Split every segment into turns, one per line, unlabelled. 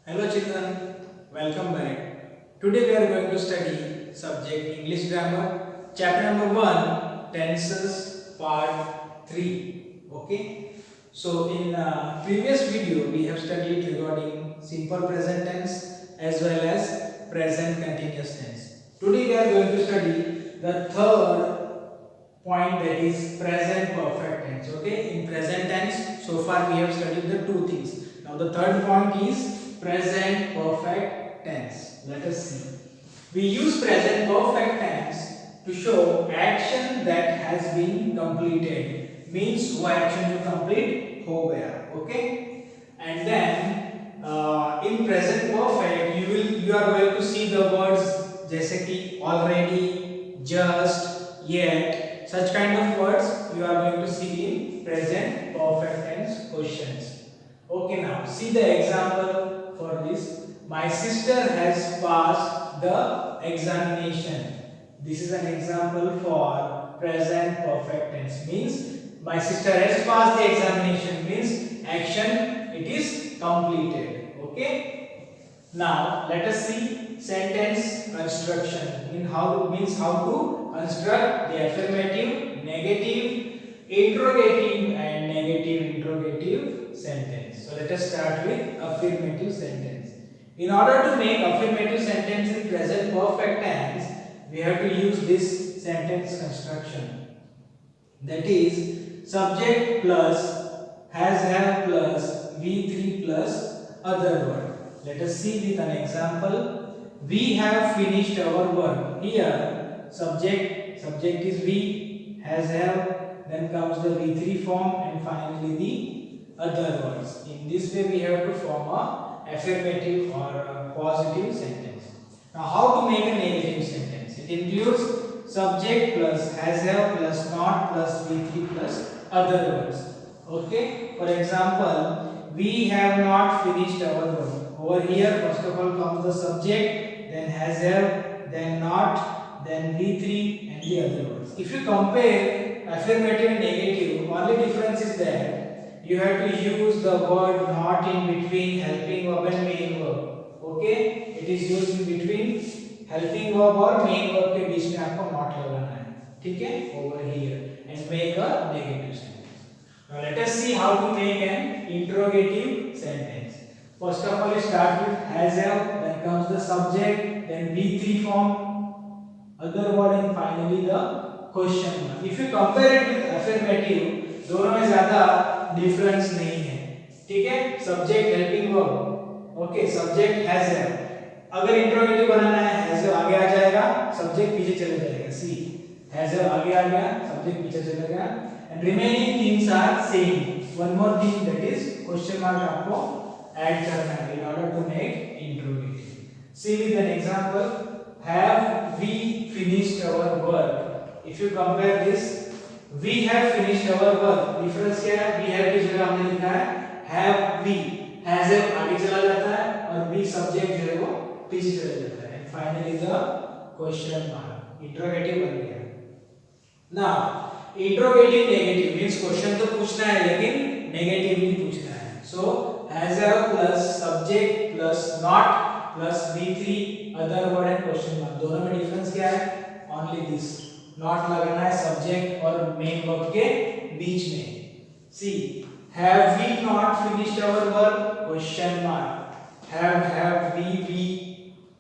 Hello children, welcome back. Today we are going to study subject English grammar, chapter number 1, tenses, part 3. Okay. So in previous video we have studied regarding simple present tense as well as present continuous tense. Today we are going to study the third point, that is present perfect tense. Okay, in present tense so far we have studied the two things. Now the third point is present perfect tense. Let us see. We use present perfect tense to show action that has been completed. Means वो action जो complete हो गया. Okay, and then in present perfect you are going to see the words जैसे कि already, just, yet, such kind of words you are going to see in present perfect tense questions. Okay, now see the example for this. My sister has passed the examination. This is an example for present perfect tense. Means my sister has passed the examination, means action it is completed. Okay. Now let us see sentence construction. Means how to construct the affirmative, negative, interrogative and negative interrogative sentence. So let us start with affirmative sentence. In order to make affirmative sentence in present perfect tense, we have to use this sentence construction. That is subject plus has have plus V3 plus other word. Let us see with an example. We have finished our work. Here subject is we, has have, then comes the V3 form and finally the other words. In this way we have to form a affirmative or a positive sentence. Now how to make a negative sentence? It includes subject plus has have plus not plus V3 plus other words. Okay, for example, we have not finished our work. Over here first of all comes the subject, then has have, then not, then V3 and the other words. If you compare affirmative and negative, only difference is that you have to use the word not in between helping verb and main verb. Okay, it is used in between helping verb और main verb के बीच में आपको not लगाना है. ठीक है, over here and make a negative sentence. Now let us see how to make an interrogative sentence. First of all, start with has have, then comes the subject, then V3 form, other word and finally the question mark. If you compare it with affirmative, दोनों में ज्यादा difference नहीं है. ठीक है, subject helping verb. Okay, subject has have. अगर interrogative बनाना है has have आगे आ जाएगा, सब्जेक्ट पीछे चले जाएगा. सी हैज हैव आगे आ गया, सब्जेक्ट पीछे चले गया and remaining things are same. One more thing, that is question mark आपको ऐड करना है in order to make interrogative. See with an example, have we finished our work? If you compare this, we have finished our work. Difference क्या है? We have की जगह हमने लिखा है have we. has have आगे चला जाता है और we subject जो है वो पीछे चला जाता है. And finally the question mark. Interrogative बन गया. Now interrogative negative means question तो पूछना है लेकिन नेगेटिवली पूछना है. सो has have plus subject plus not plus V3 other word and question mark. दोनों में डिफरेंस क्या है? ओनली दिस, नॉट लगाना है सब्जेक्ट और मेन वर्ब के बीच में. See have we not finished our work question mark. Have we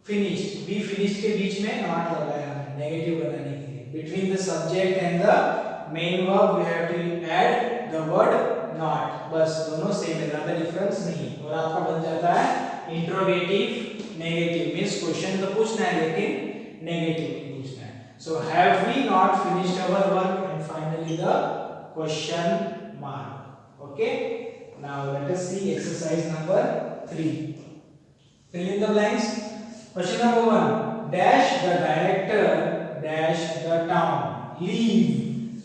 finished, we finished के बीच में नॉट लगाया हमने नेगेटिव बनाने के लिए. Between the subject and the main verb we have to add the word not. बस दोनों सेम है, ज्यादा डिफरेंस नहीं. और आपका बन जाता है इंट्रोगेटिव नेगेटिव. मींस क्वेश्चन तो पूछना है लेकिन नेगेटिव पूछना है. So have we not finished our work and finally the question mark. Okay, now let us see exercise number 3. fill in the blanks. Question number 1, dash the director dash the town.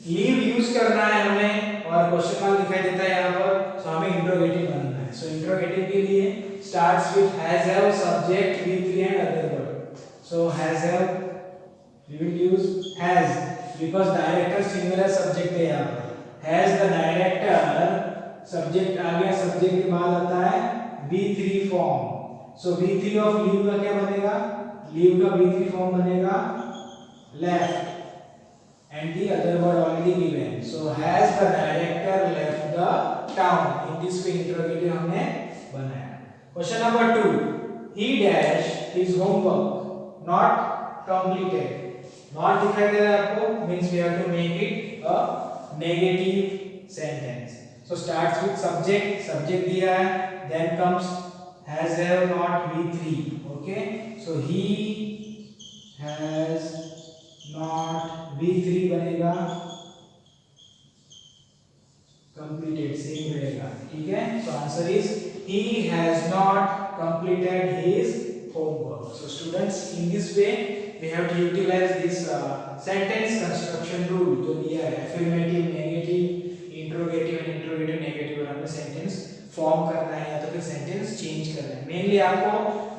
Leave use करना है हमें और question mark दिखाई देता है यहाँ पर. सो हमें इंट्रोगेटिव बनाना है. सो इंट्रोगेटिव के लिए starts with has have subject V3 and other word. So has have we will use has because director singular subject है यहाँ पर. हैज द डायरेक्टर, सब्जेक्ट आ गया, सब्जेक्ट के बाद आता है V3 form. So V3 of leave का क्या बनेगा, लीव का V3 फॉर्म बनेगा left and the other word already given. So has the director left the town? in this पे इंटरोगेटिव हमने बनाया. Question number 2, he dash his homework not completed. not दिखाई दे रहा है आपको, means we have to make it a negative sentence. So starts with subject, subject दिया है, then comes has have not V3. okay, so he has not V3 बनेगा completed, same रहेगा. ठीक है, so answer is he has not completed his homework. So students, in this way we have to utilize this sentence construction rule जो दिया है, affirmative, negative, interrogative and interrogative negative, और हमें sentence form करना है या तो फिर सेंटेंस चेंज करना है. मेनली आपको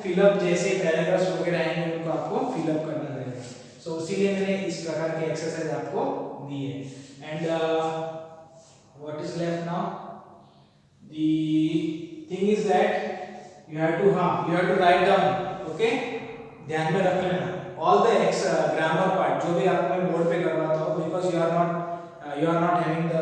फिलअप जैसे पैराग्राफ्स वगैरह आएंगे उनको आपको फिलअप करना रहेगा. सो इसीलिए मैंने इस प्रकार के एक्सरसाइज आपको दी है. And what is left now, the thing is that you have to write down. Okay, ध्यान में रख लेना ऑल द ग्रामर पार्ट जो भी आपको मैं बोर्ड पे करवाता हूँ, because you are not having the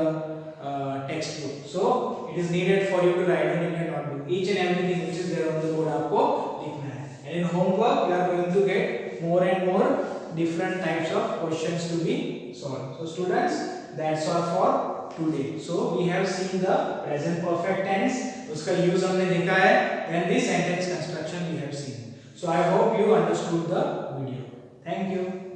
text book, so it is needed for you to write down in your notebook each and everything which is there on the board. आपको लिखना है. and in homework you are going to get more and more different types of questions to be solved. So students, that's all for today. So we have seen the present perfect tense, उसका use हमने देखा है, and the sentence construction we have seen. So I hope you understood the video. Thank you.